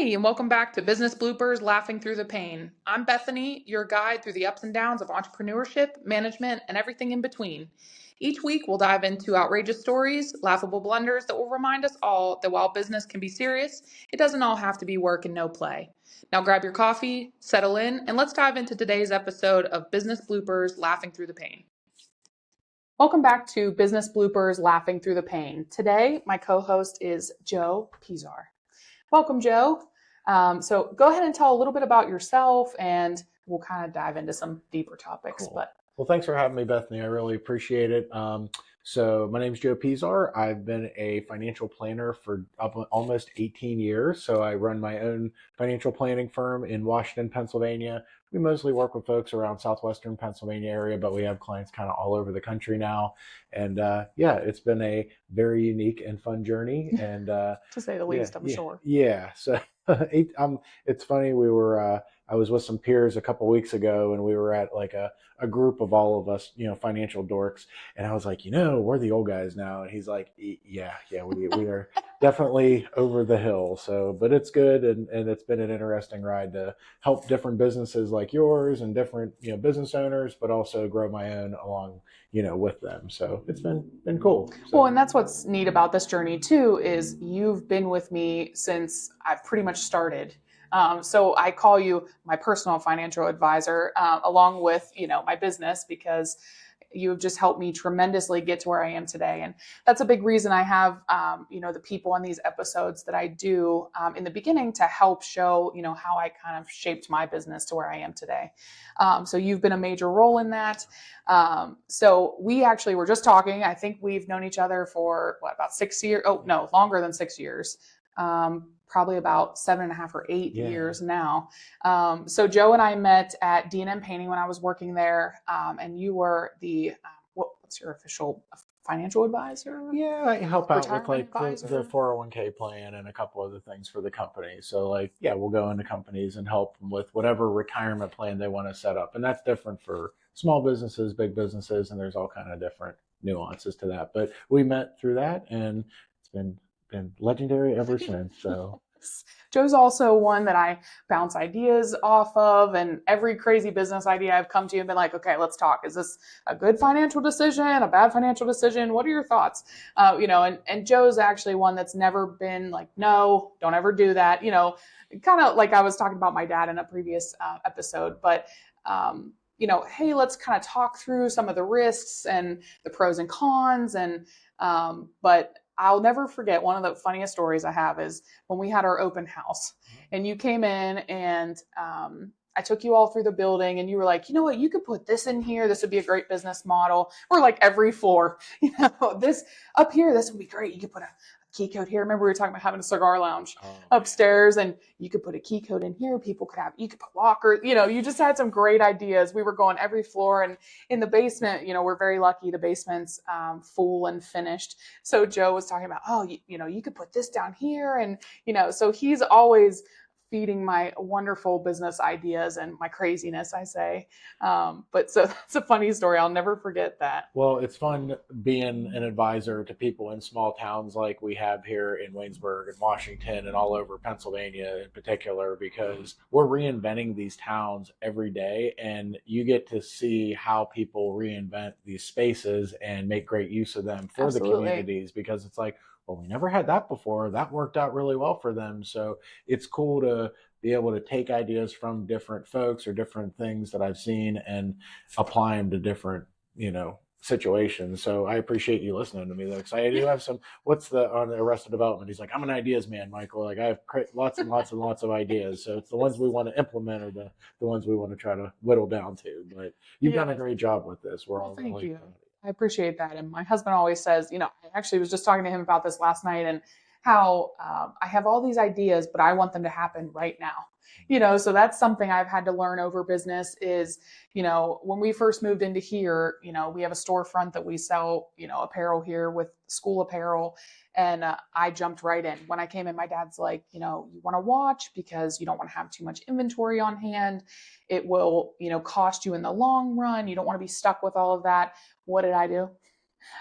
Hey, and welcome back to Business Bloopers Laughing Through the Pain. I'm Bethany, your guide through the ups and downs of entrepreneurship, management, and everything in between. Each week, we'll dive into outrageous stories, laughable blunders that will remind us all that while business can be serious, it doesn't all have to be work and no play. Now grab your coffee, settle in, and let's dive into today's episode of Business Bloopers Laughing Through the Pain. Welcome back to Business Bloopers Laughing Through the Pain. Today, my co-host is Joe Pizar. Welcome, Joe. So go ahead and tell a little bit about yourself and we'll kind of dive into some deeper topics. Cool. Well, thanks for having me, Bethany. I really appreciate it. So my name is Joe Pizar. I've been a financial planner for almost 18 years. So I run my own financial planning firm in Washington, Pennsylvania. We mostly work with folks around southwestern Pennsylvania area, but we have clients kind of all over the country now. And it's been a very unique and fun journey. And to say the least, I'm sure. Yeah. So it's funny. I was with some peers a couple weeks ago, and we were at like a group of all of us, financial dorks. And I was like, we're the old guys now. And he's like, we are definitely over the hill. So, but it's good. And it's been an interesting ride to help different businesses like yours and different, business owners, but also grow my own along, with them. So it's been cool. So. Well, and that's what's neat about this journey too, is you've been with me since I've pretty much started. So I call you my personal financial advisor, along with, my business, because you have just helped me tremendously get to where I am today. And that's a big reason I have, the people on these episodes that I do in the beginning to help show, how I kind of shaped my business to where I am today. So you've been a major role in that. So we actually were just talking. I think we've known each other for about 6 years. Oh, no, longer than 6 years. Probably about 7.5 or 8 years now. So Joe and I met at D&M Painting when I was working there, and you were the what's your official financial advisor? Yeah, I help out with like the 401k plan and a couple other things for the company. So we'll go into companies and help them with whatever retirement plan they want to set up, and that's different for small businesses, big businesses, and there's all kind of different nuances to that. But we met through that, and it's been legendary ever since. So Joe's also one that I bounce ideas off of, and every crazy business idea I've come to you and been like, okay, let's talk. Is this a good financial decision, a bad financial decision? What are your thoughts? And Joe's actually one that's never been like, no, don't ever do that. Kind of like I was talking about my dad in a previous episode, but hey, let's kind of talk through some of the risks and the pros and cons. But I'll never forget, one of the funniest stories I have is when we had our open house and you came in and I took you all through the building and you were like, you know what, you could put this in here. This would be a great business model. Or like every floor, this up here, this would be great. You could put a key code here. Remember we were talking about having a cigar lounge upstairs and you could put a key code in here. You could put lockers, you just had some great ideas. We were going every floor, and in the basement, we're very lucky. The basement's full and finished. So Joe was talking about, you could put this down here. And, so he's always feeding my wonderful business ideas and my craziness, I say. But so that's a funny story. I'll never forget that. Well, it's fun being an advisor to people in small towns like we have here in Waynesburg and Washington and all over Pennsylvania in particular, because we're reinventing these towns every day, and you get to see how people reinvent these spaces and make great use of them for Absolutely. The communities, because it's like, well, we never had that before. That worked out really well for them. So it's cool to be able to take ideas from different folks or different things that I've seen and apply them to different, situations. So I appreciate you listening to me though, because I do have some, on Arrested Development, he's like, I'm an ideas man, Michael. Like I have lots and lots and lots of ideas. So it's the ones we want to implement or the ones we want to try to whittle down to. But you've done a great job with this. We're all thank really you. I appreciate that. And my husband always says, I actually was just talking to him about this last night and how I have all these ideas, but I want them to happen right now. So that's something I've had to learn over business is, when we first moved into here, we have a storefront that we sell, apparel here with school apparel. And I jumped right in. When I came in, my dad's like, you want to watch because you don't want to have too much inventory on hand. It will, cost you in the long run. You don't want to be stuck with all of that. What did I do?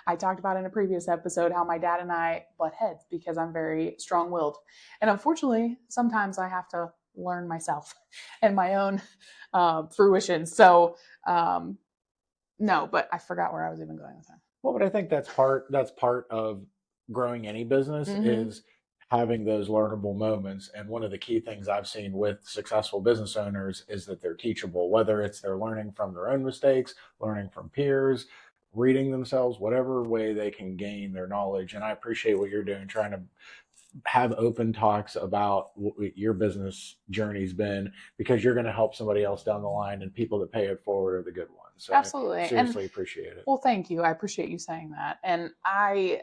I talked about in a previous episode how my dad and I butt heads because I'm very strong-willed. And unfortunately, sometimes I have to learn myself and my own fruition. So, no, but I forgot where I was even going with that. Well, but I think that's part of growing any business Mm-hmm. is having those learnable moments. And one of the key things I've seen with successful business owners is that they're teachable, whether it's they're learning from their own mistakes, learning from peers, reading themselves, whatever way they can gain their knowledge. And I appreciate what you're doing, trying to have open talks about what your business journey's been, because you're going to help somebody else down the line, and people that pay it forward are the good ones. So I Absolutely. And seriously appreciate it. well, thank you. I appreciate you saying that. And I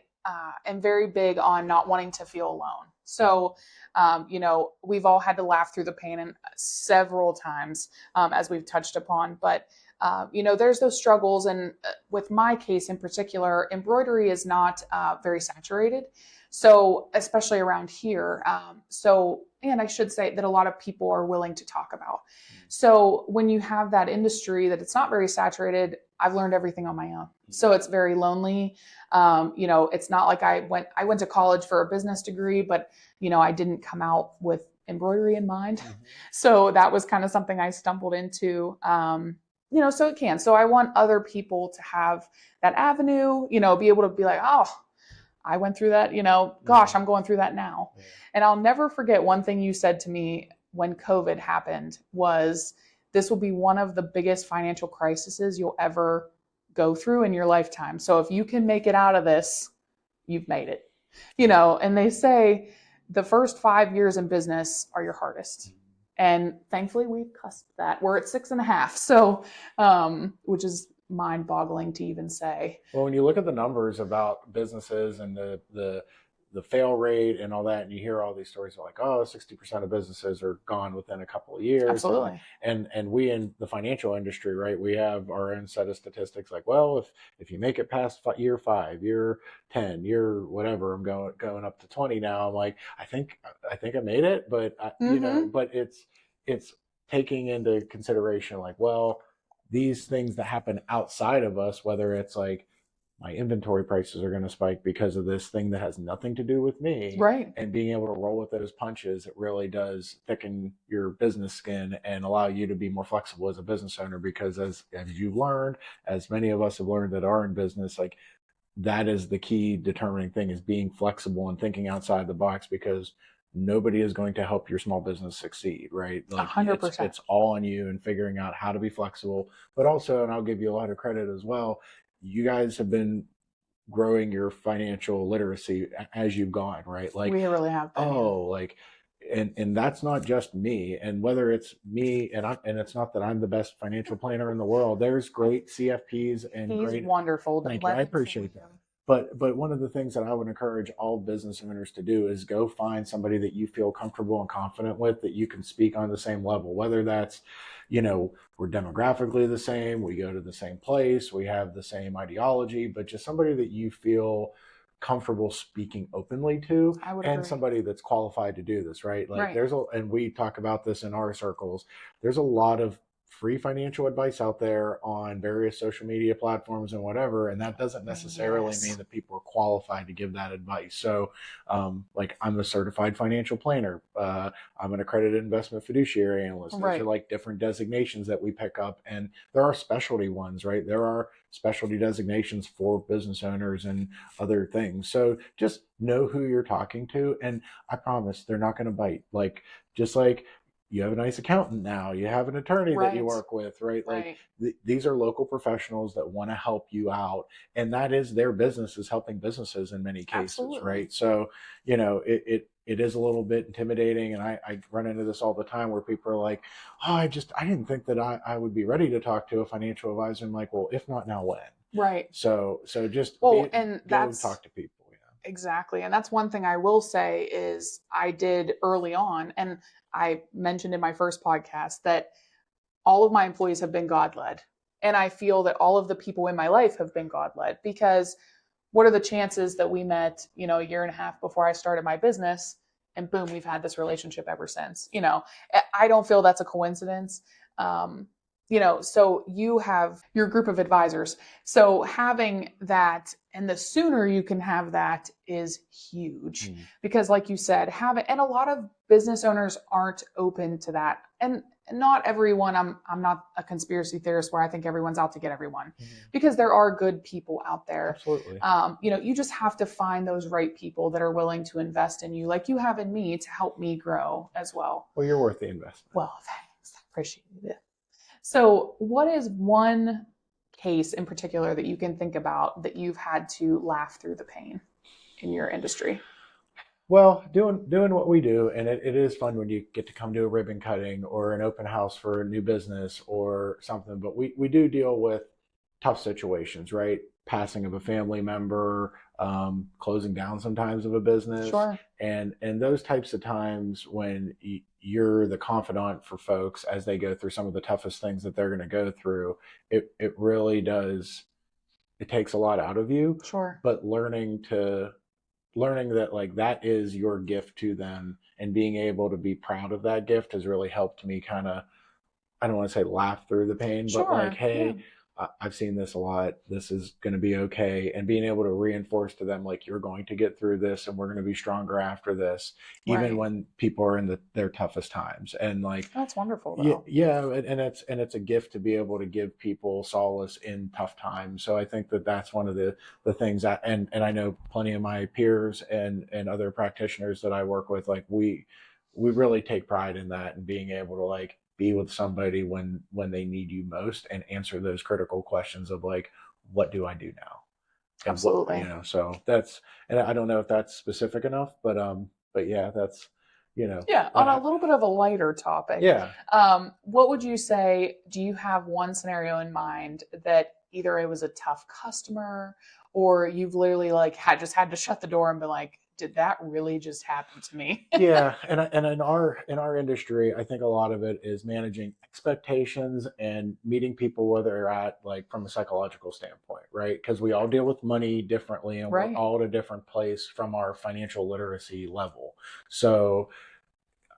am very big on not wanting to feel alone. So, we've all had to laugh through the pain and several times, as we've touched upon. But, there's those struggles. And with my case in particular, embroidery is not very saturated. So, especially around here. And I should say that a lot of people are willing to talk about. So when you have that industry that it's not very saturated, I've learned everything on my own. So it's very lonely. It's not like I went to college for a business degree, but I didn't come out with embroidery in mind. Mm-hmm. So that was kind of something I stumbled into. So it can. So I want other people to have that avenue, be able to be like, oh, I went through that, gosh, I'm going through that now. Yeah. And I'll never forget one thing you said to me when COVID happened was, this will be one of the biggest financial crises you'll ever go through in your lifetime. So if you can make it out of this, you've made it. And they say the first 5 years in business are your hardest. And thankfully we've cusped that. We're at 6.5. So, which is mind-boggling to even say. Well, when you look at the numbers about businesses and the fail rate and all that, and you hear all these stories like, oh, 60% of businesses are gone within a couple of years. Absolutely. And we in the financial industry, right, we have our own set of statistics like, well, if you make it past year 5, year 10, year whatever, I'm going up to 20 now. I'm like, I think I made it, but but it's taking into consideration like, well, these things that happen outside of us, whether it's like my inventory prices are going to spike because of this thing that has nothing to do with me. Right. And being able to roll with those punches, it really does thicken your business skin and allow you to be more flexible as a business owner. Because as you've learned, as many of us have learned that are in business, like that is the key determining thing, is being flexible and thinking outside the box, because nobody is going to help your small business succeed, right? Like 100%. it's all on you and figuring out how to be flexible. But also, and I'll give you a lot of credit as well, you guys have been growing your financial literacy as you've gone, right? Like we really have been, like, and that's not just me. And whether it's me and it's not that I'm the best financial planner in the world. There's great CFPs and He's great. wonderful. Thank you. I appreciate that. But one of the things that I would encourage all business owners to do is go find somebody that you feel comfortable and confident with, that you can speak on the same level, whether that's, we're demographically the same, we go to the same place, we have the same ideology, but just somebody that you feel comfortable speaking openly to, and agree. Somebody that's qualified to do this, right? Like right. and we talk about this in our circles, there's a lot of free financial advice out there on various social media platforms and whatever, and that doesn't necessarily mean that people are qualified to give that advice. So like, I'm a certified financial planner, I'm an accredited investment fiduciary analyst. Those are like different designations that we pick up, and there are specialty ones, right? There are specialty designations for business owners and other things. So just know who you're talking to, and I promise they're not going to bite. Like, just like you have a nice accountant now, you have an attorney that you work with, right? Like these are local professionals that want to help you out, and that is their business, is helping businesses in many cases. Absolutely. Right? So, it is a little bit intimidating, and I run into this all the time where people are like, oh, I didn't think that I would be ready to talk to a financial advisor. I'm like, well, if not now, when? Right. So just go talk to people. Exactly. And that's one thing I will say is I did early on, and I mentioned in my first podcast that all of my employees have been God-led. And I feel that all of the people in my life have been God-led, because what are the chances that we met, a year and a half before I started my business, and boom, we've had this relationship ever since. I don't feel that's a coincidence. So you have your group of advisors. So having that, and the sooner you can have that is huge, because like you said, and a lot of business owners aren't open to that. And not everyone, I'm not a conspiracy theorist where I think everyone's out to get everyone, because there are good people out there. Absolutely. You just have to find those right people that are willing to invest in you, like you have in me, to help me grow as well. Well, you're worth the investment. Well, thanks. I appreciate it. So, what is one case in particular that you can think about that you've had to laugh through the pain in your industry? Well, doing what we do, and it is fun when you get to come to a ribbon cutting or an open house for a new business or something. But we do deal with tough situations, right? Passing of a family member, closing down sometimes of a business, Sure. and those types of times when you're the confidant for folks as they go through some of the toughest things that they're going to go through. It really does. It takes a lot out of you. Sure. But learning that like that is your gift to them, and being able to be proud of that gift has really helped me kind of, I don't want to say laugh through the pain, but like, Sure. hey, Yeah. I've seen this a lot. This is going to be okay. And being able to reinforce to them, like, you're going to get through this and we're going to be stronger after this, even Right. when people are in their toughest times. And like, That's wonderful, yeah, though. yeah, and it's a gift to be able to give people solace in tough times. So I think that that's one of the things that, and I know plenty of my peers and other practitioners that I work with, like we really take pride in that, and being able to like be with somebody when they need you most, and answer those critical questions of like, what do I do now? And what, Absolutely. so that's, and I don't know if that's specific enough, but yeah, that's, Yeah. what On a little bit of a lighter topic, yeah. what would you say? Do you have one scenario in mind that either it was a tough customer, or you've literally like just had to shut the door and be like, did that really just happen to me? Yeah, and in our industry, I think a lot of it is managing expectations and meeting people where they're at, like from a psychological standpoint, right? Because we all deal with money differently, and we're Right. all at a different place from our financial literacy level. So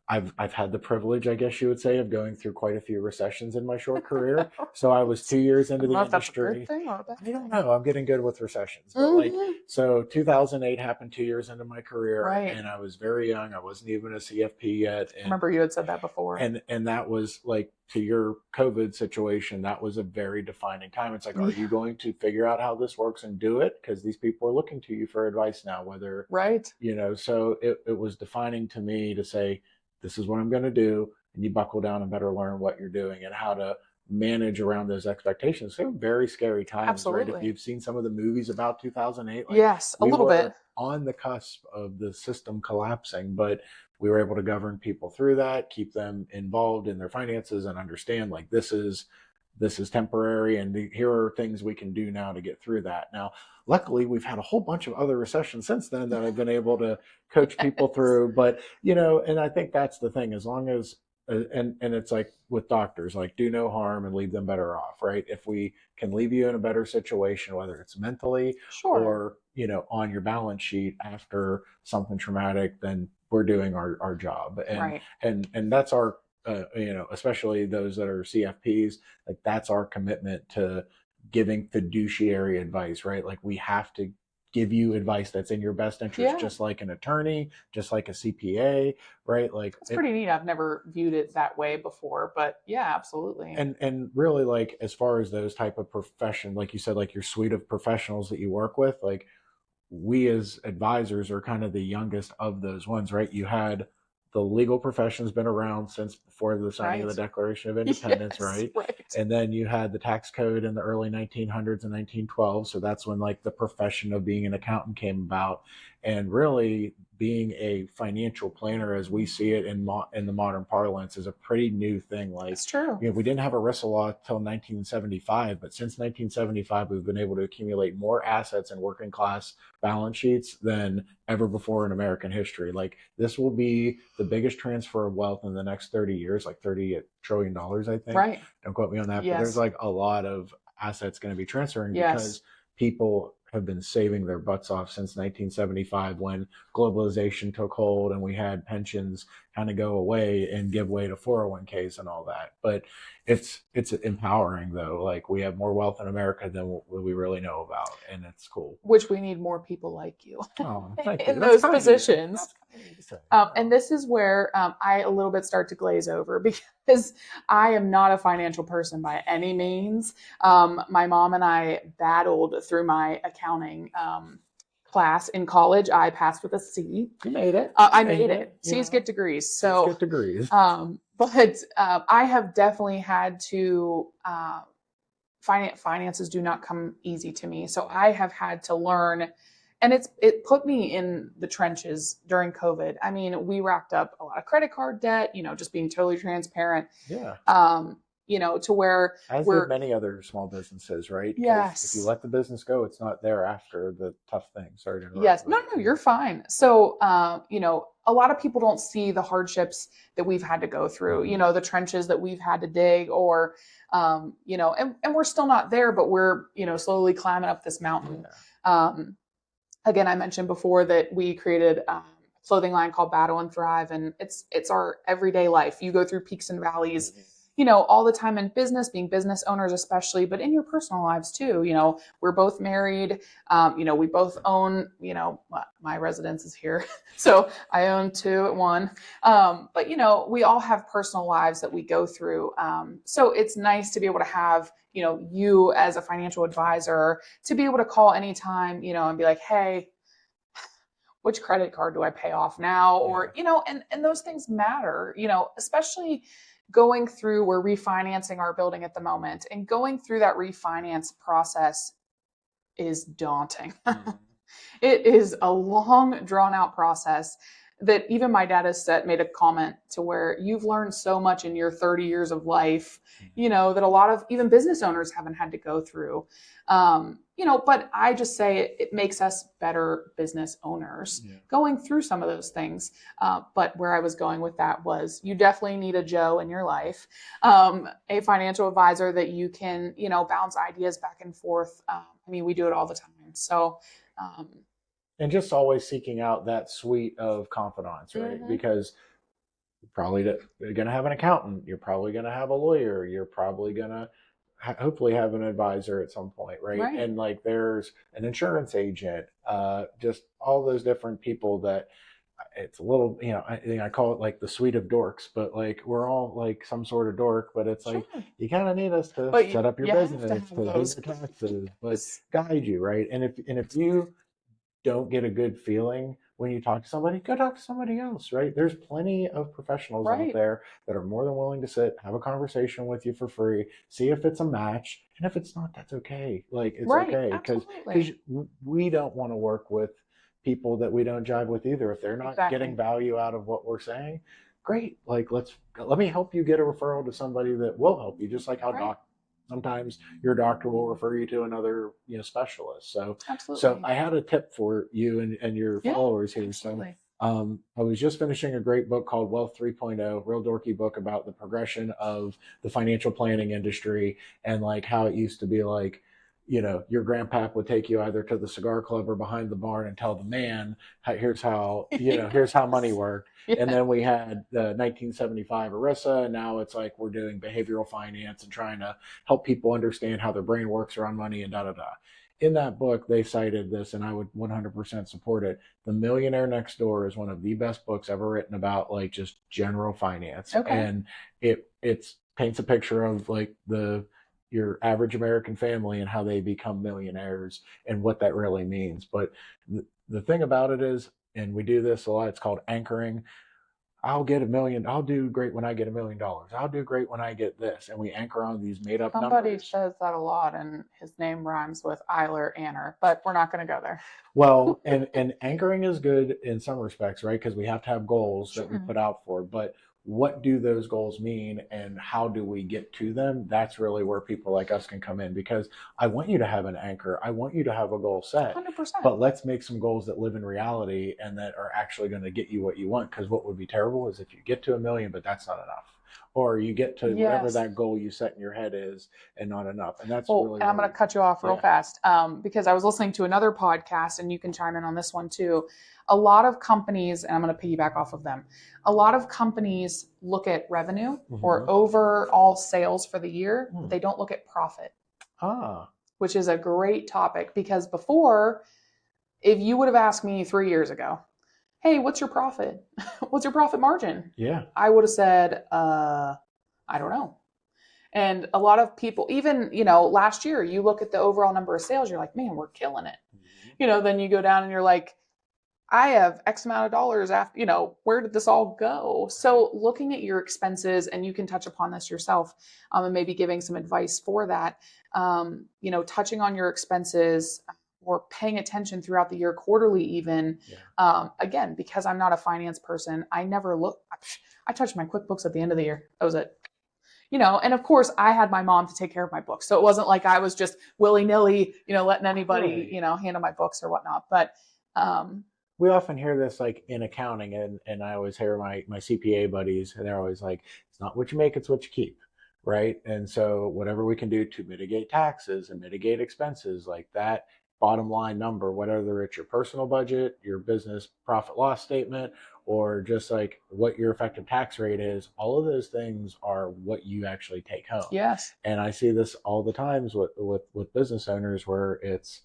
I've had the privilege, I guess you would say, of going through quite a few recessions in my short career. So I was 2 years I into don't know the if that's a good industry. thing or a bad I don't thing. know. I'm getting good with recessions, but like, Hmm. so 2008 happened 2 years into my career, Right. and I was very young. I wasn't even a CFP yet, I remember you had said that before. and that was like, to your COVID situation, that was a very defining time. It's like, are Yeah. you going to figure out how this works and do it? Because these people are looking to you for advice now, whether, Right. so it was defining to me to say, this is what I'm going to do, and you buckle down and better learn what you're doing and how to manage around those expectations. So very scary times, right? If Absolutely. you've seen some of the movies about 2008, like, Yes, a we little bit. were on the cusp of the system collapsing, but we were able to govern people through that, keep them involved in their finances, and understand like, this is temporary, and here are things we can do now to get through that. Now, luckily, we've had a whole bunch of other recessions since then that I've been able to coach people Yes. through. But and I think that's the thing. As long as and it's like with doctors, like, do no harm and leave them better off, right? If we can leave you in a better situation, whether it's mentally Sure. or on your balance sheet after something traumatic, then we're doing our job. and Right. and that's our especially those that are CFPs, like, that's our commitment to giving fiduciary advice, right? Like, we have to give you advice that's in your best interest, Yeah. just like an attorney, just like a CPA, right? Like, It's pretty neat. I've never viewed it that way before, but yeah, absolutely. and really, like, as far as those type of profession, like you said, like your suite of professionals that you work with, like, we as advisors are kind of the youngest of those ones, right? You had the legal profession's been around since before the signing of the Right. Declaration of Independence, Yes. right? Right. And then you had the tax code in the early 1900s and 1912. So that's when like the profession of being an accountant came about. And really, being a financial planner, as we see it in the modern parlance, is a pretty new thing. Like, It's true. we didn't have a RISA law until 1975, but since 1975, we've been able to accumulate more assets in working class balance sheets than ever before in American history. Like, this will be the biggest transfer of wealth in the next 30 years, like $30 trillion, I think. Right. Don't quote me on that, but there's Yes. like a lot of assets going to be transferring Yes. because people have been saving their butts off since 1975 when globalization took hold and we had pensions kind of go away and give way to 401ks and all that. But it's empowering though. Like we have more wealth in America than what we really know about, and it's cool. Which we need more people like you Oh, thank you. in those positions. That's kind of you to say. And this is where I a little bit start to glaze over because I am not a financial person by any means. My mom and I battled through my accounting class in college. I passed with a C. You made it. I made it. C's get degrees. So C's get degrees. But I have definitely had to. Finances do not come easy to me, so I have had to learn, and it put me in the trenches during COVID. I mean, we racked up a lot of credit card debt, just being totally transparent. Yeah. To where as did many other small businesses, right? Yes. If you let the business go, it's not there after the tough things. Sorry to interrupt. Yes. No, you're fine. So, a lot of people don't see the hardships that we've had to go through, the trenches that we've had to dig, or, and we're still not there, but we're, slowly climbing up this mountain. Yeah. Again, I mentioned before that we created a clothing line called Battle and Thrive, and it's our everyday life. You go through peaks and valleys, all the time in business, being business owners especially, but in your personal lives too. We're both married. We both own, my residence is here. So I own 2 at one. But, we all have personal lives that we go through. So it's nice to be able to have, you as a financial advisor to be able to call anytime, and be like, hey, which credit card do I pay off now? Or, and those things matter, especially going through, we're refinancing our building at the moment, and going through that refinance process is daunting. Mm-hmm. It is a long, drawn out process that even my dad has made a comment to where you've learned so much in your 30 years of life, that a lot of even business owners haven't had to go through. But I just say it makes us better business owners going through some of those things. But where I was going with that was you definitely need a Joe in your life, a financial advisor that you can, bounce ideas back and forth. We do it all the time. So, and just always seeking out that suite of confidants, right? Mm-hmm. Because you're probably going to have an accountant. You're probably going to have a lawyer. You're probably going to hopefully have an advisor at some point, right? And like there's an insurance agent, just all those different people that it's a little, I call it like the suite of dorks, but like we're all like some sort of dork, but it's like you kind of need us to set up your business, to pay your taxes, but guide you, right? And if you don't get a good feeling when you talk to somebody, go talk to somebody else, right? There's plenty of professionals out there that are more than willing to sit, have a conversation with you for free, see if it's a match. And if it's not, that's okay. Like, it's okay. Because we don't want to work with people that we don't jive with either. If they're not getting value out of what we're saying, great. Like, let me help you get a referral to somebody that will help you, just like how sometimes your doctor will refer you to another, specialist. So, so I had a tip for you and your followers here. Absolutely. So, I was just finishing a great book called Wealth 3.0, real dorky book about the progression of the financial planning industry and like how it used to be like, your grandpap would take you either to the cigar club or behind the barn and tell the man, here's how, here's how money worked. And then we had the 1975 ERISA, and now it's like we're doing behavioral finance and trying to help people understand how their brain works around money and da-da-da. In that book, they cited this, and I would 100% support it. The Millionaire Next Door is one of the best books ever written about like just general finance. Okay. And it paints a picture of like your average American family and how they become millionaires and what that really means. But the thing about it is, and we do this a lot, it's called anchoring. I'll do great when I get $1 million. I'll do great when I get this. And we anchor on these made up numbers. Somebody says that a lot, and his name rhymes with Eiler Anner, but we're not going to go there. Well, and anchoring is good in some respects, right? Because we have to have goals that we put out for. But what do those goals mean and how do we get to them? That's really where people like us can come in, because I want you to have an anchor. I want you to have a goal set, 100%. But let's make some goals that live in reality and that are actually going to get you what you want. Because what would be terrible is if you get to $1 million, but that's not enough. or you get to whatever Yes. that goal you set in your head is and not enough. And that's Well, really and I'm where going to cut you off real yeah. fast because I was listening to another podcast, and you can chime in on this one too. A lot of companies, and I'm going to piggyback off of them, a lot of companies look at revenue or overall sales for the year, but they don't look at profit, which is a great topic because before, if you would have asked me 3 years ago, hey, what's your profit? What's your profit margin? Yeah. I would have said, I don't know. And a lot of people, even, last year, you look at the overall number of sales, you're like, man, we're killing it. Then you go down and you're like, I have X amount of dollars after, where did this all go? So looking at your expenses, and you can touch upon this yourself, and maybe giving some advice for that, touching on your expenses or paying attention throughout the year, quarterly even. Again, because I'm not a finance person, I never look, I touched my QuickBooks at the end of the year. That was it. And of course I had my mom to take care of my books. So it wasn't like I was just willy-nilly, letting anybody, handle my books or whatnot. But we often hear this like in accounting, and I always hear my CPA buddies, and they're always like, it's not what you make, it's what you keep. Right. And so whatever we can do to mitigate taxes and mitigate expenses, like that bottom line number, whether it's your personal budget, your business profit loss statement, or just like what your effective tax rate is, all of those things are what you actually take home. Yes. And I see this all the times with business owners where it's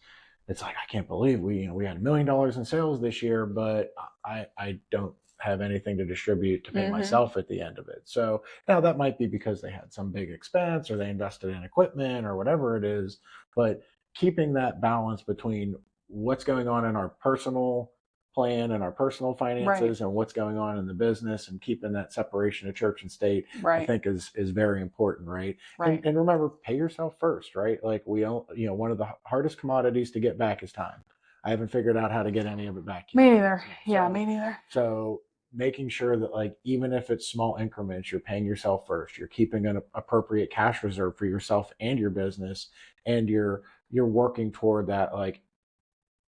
like, I can't believe we had $1 million in sales this year, but I don't have anything to distribute to pay myself at the end of it. So now that might be because they had some big expense or they invested in equipment or whatever it is, but keeping that balance between what's going on in our personal plan and our personal finances and what's going on in the business, and keeping that separation of church and state, I think is very important, right? And remember, pay yourself first, right? Like we don't, one of the hardest commodities to get back is time. I haven't figured out how to get any of it back yet. Me neither. Me neither. So making sure that, like, even if it's small increments, you're paying yourself first, you're keeping an appropriate cash reserve for yourself and your business, and you're working toward that like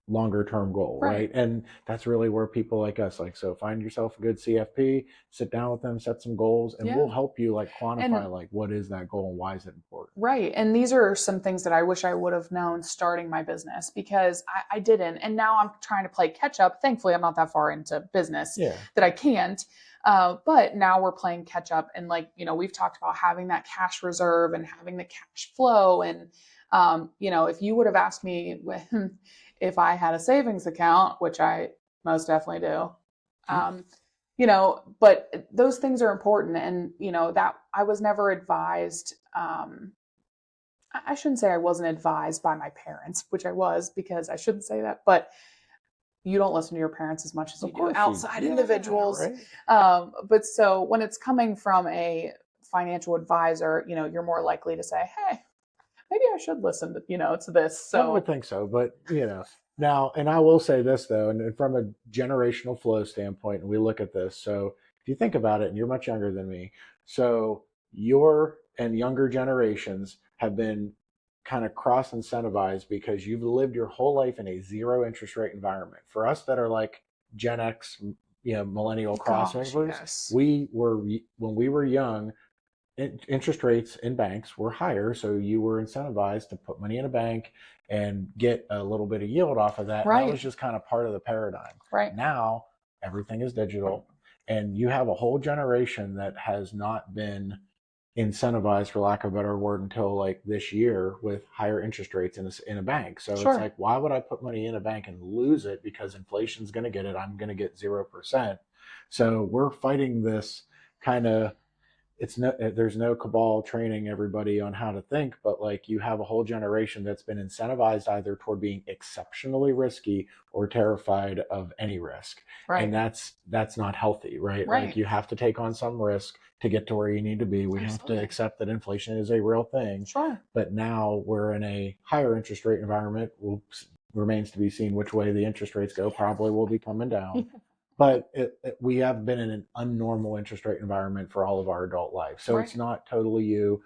longer term goal, right? And that's really where people like us, like, so find yourself a good CFP, sit down with them, set some goals, and we'll help you like quantify like what is that goal and why is it important. Right. And these are some things that I wish I would have known starting my business, because I didn't. And now I'm trying to play catch up. Thankfully, I'm not that far into business that I can't. But now we're playing catch up. And like, we've talked about having that cash reserve and having the cash flow. And, if you would have asked me if I had a savings account, which I most definitely do, but those things are important. And, that I was never advised. I shouldn't say I wasn't advised by my parents, which I was, because I shouldn't say that, but you don't listen to your parents as much as you do outside individuals. But so when it's coming from a financial advisor, you're more likely to say, hey, maybe I should listen to, to this. So I would think so, but now, and I will say this though, and from a generational flow standpoint, and we look at this. So if you think about it, and you're much younger than me, so your and younger generations have been kind of cross incentivized because you've lived your whole life in a zero interest rate environment. For us that are like Gen X, millennial crossovers, we were, when we were young, interest rates in banks were higher, so you were incentivized to put money in a bank and get a little bit of yield off of that. That was just kind of part of the paradigm. Now everything is digital, and you have a whole generation that has not been incentivized, for lack of a better word, until like this year with higher interest rates in a bank. So it's like, why would I put money in a bank and lose it because inflation's going to get it? I'm going to get 0%. So we're fighting this kind of, there's no cabal training everybody on how to think, but like you have a whole generation that's been incentivized either toward being exceptionally risky or terrified of any risk. And that's not healthy, right? Like you have to take on some risk to get to where you need to be. We have to accept that inflation is a real thing. But now we're in a higher interest rate environment. Remains to be seen which way the interest rates go. Probably will be coming down. But we have been in an unnormal interest rate environment for all of our adult life. So it's not totally you,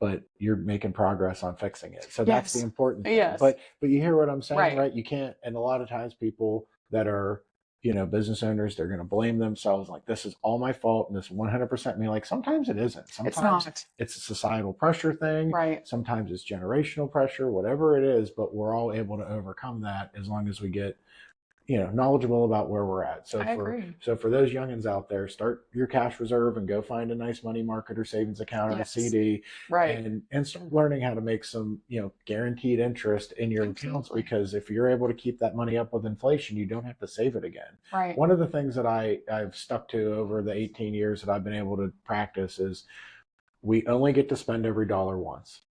but you're making progress on fixing it. So that's the important thing. But you hear what I'm saying, right? You can't, and a lot of times people that are business owners, they're going to blame themselves like this is all my fault and this 100% me. Like sometimes it isn't. It's Sometimes not. it's a societal pressure thing. Right. Sometimes it's generational pressure, whatever it is, but we're all able to overcome that as long as we get knowledgeable about where we're at. So I agree. for those youngins out there, start your cash reserve and go find a nice money market or savings account or a Yes. CD, Right. and start learning how to make some guaranteed interest in your accounts, Absolutely. because if you're able to keep that money up with inflation, you don't have to save it again. Right. One of the things that I've stuck to over the 18 years that I've been able to practice is we only get to spend every dollar once.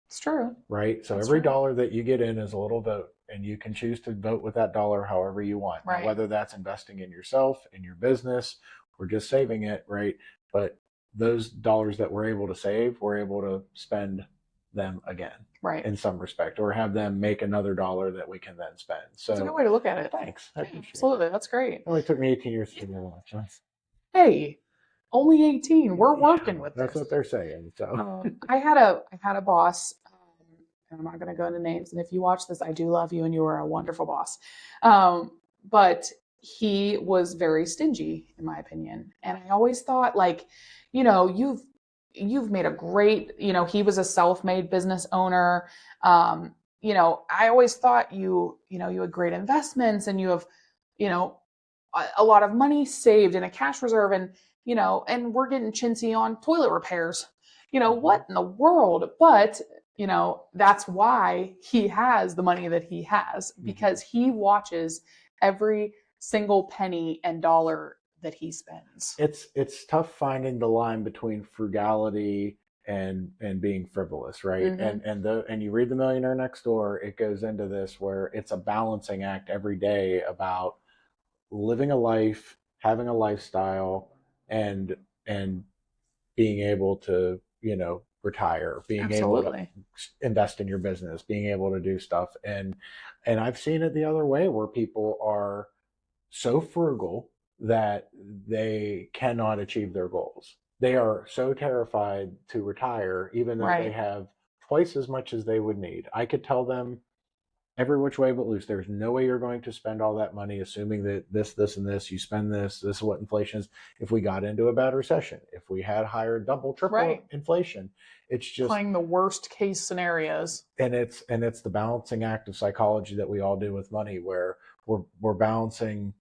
It's true. Right? So That's every true. dollar that you get in is a little vote, and you can choose to vote with that dollar however you want. Right. Now, whether that's investing in yourself, in your business, or just saving it, right? But those dollars that we're able to save, we're able to spend them again, Right. in some respect, or have them make another dollar that we can then spend. So That's a good way to look at it. Thanks. I appreciate Absolutely. it. That's great. It only took me 18 years to figure it out. Hey, only 18. We're working with That's this. what they're saying. So I had a boss, and I'm not going to go into names. And if you watch this, I do love you, and you are a wonderful boss. But he was very stingy, in my opinion. And I always thought, like, you've made a great, he was a self-made business owner. I always thought you had great investments, and you have, a lot of money saved in a cash reserve, and we're getting chintzy on toilet repairs. What in the world? But, that's why he has the money that he has, because he watches every single penny and dollar that he spends. It's tough finding the line between frugality and being frivolous, right? And you read The Millionaire Next Door, it goes into this where it's a balancing act every day about living a life, having a lifestyle, and being able to retire, being Absolutely. able to invest in your business, being able to do stuff. And I've seen it the other way, where people are so frugal that they cannot achieve their goals. They are so terrified to retire, even though they Right. have twice as much as they would need. I could tell them every which way but loose. There's no way you're going to spend all that money, assuming that this, and this, you spend this is what inflation is. If we got into a bad recession, if we had higher, double, triple Right. inflation, it's just Playing the worst case scenarios. and it's the balancing act of psychology that we all do with money, where we're balancing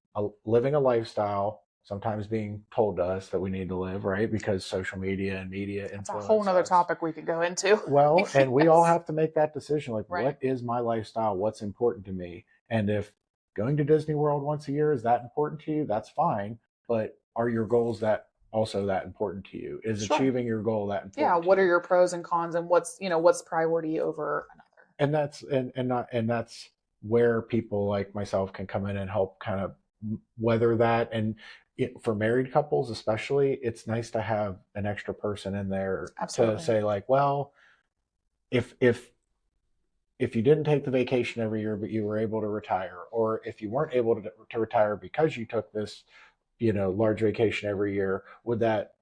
living a lifestyle, sometimes being told to us that we need to live, right? Because social media and media It's a influence whole nother us. topic we could go into. Well, and we all Yes. have to make that decision. Like, Right. what is my lifestyle? What's important to me? And if going to Disney World once a year is that important to you, that's fine. But are your goals that also that important to you? Is Sure. achieving your goal that important? Yeah. to What are you? your pros and cons, and what's priority over another? And that's where people like myself can come in and help kind of weather that. And for married couples especially, it's nice to have an extra person in there Absolutely. to say like, well, if you didn't take the vacation every year but you were able to retire, or if you weren't able to retire because you took this large vacation every year, would that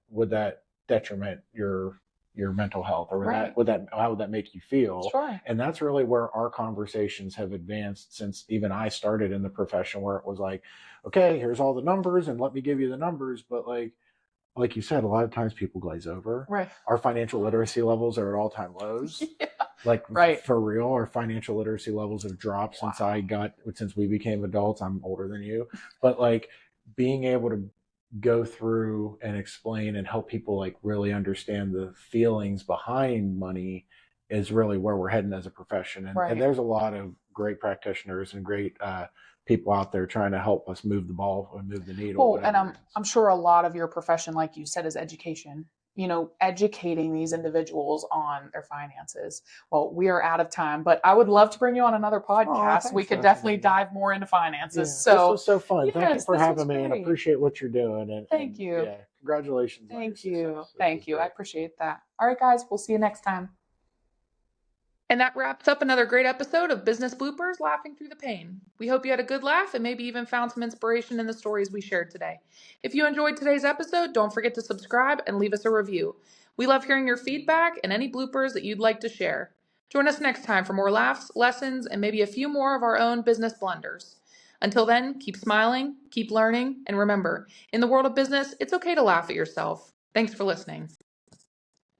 detriment your mental health, or Right. how would that make you feel? Sure. And that's really where our conversations have advanced since even I started in the profession, where it was like, okay, here's all the numbers and let me give you the numbers. But like you said, a lot of times people glaze over. Right. Our financial literacy levels are at all-time lows. Yeah. Like, Right. for real, our financial literacy levels have dropped since we became adults. I'm older than you, but like being able to go through and explain and help people like really understand the feelings behind money is really where we're heading as a profession. Right. And there's a lot of great practitioners and great people out there trying to help us move the ball and move the needle. Well, and I'm sure a lot of your profession, like you said, is education. Educating these individuals on their finances. Well, we are out of time, but I would love to bring you on another podcast. Thanks, We could Bethany. definitely dive more into finances. Yeah, So this was so fun. Thank you yes, for this having was me, and I great. appreciate what you're doing. And Thank you. Yeah, congratulations. on your Thank you. success. This Thank was you. I great. appreciate that. All right, guys, we'll see you next time. And that wraps up another great episode of Business Bloopers, Laughing Through the Pain. We hope you had a good laugh and maybe even found some inspiration in the stories we shared today. If you enjoyed today's episode, don't forget to subscribe and leave us a review. We love hearing your feedback and any bloopers that you'd like to share. Join us next time for more laughs, lessons, and maybe a few more of our own business blunders. Until then, keep smiling, keep learning, and remember, in the world of business, it's okay to laugh at yourself. Thanks for listening.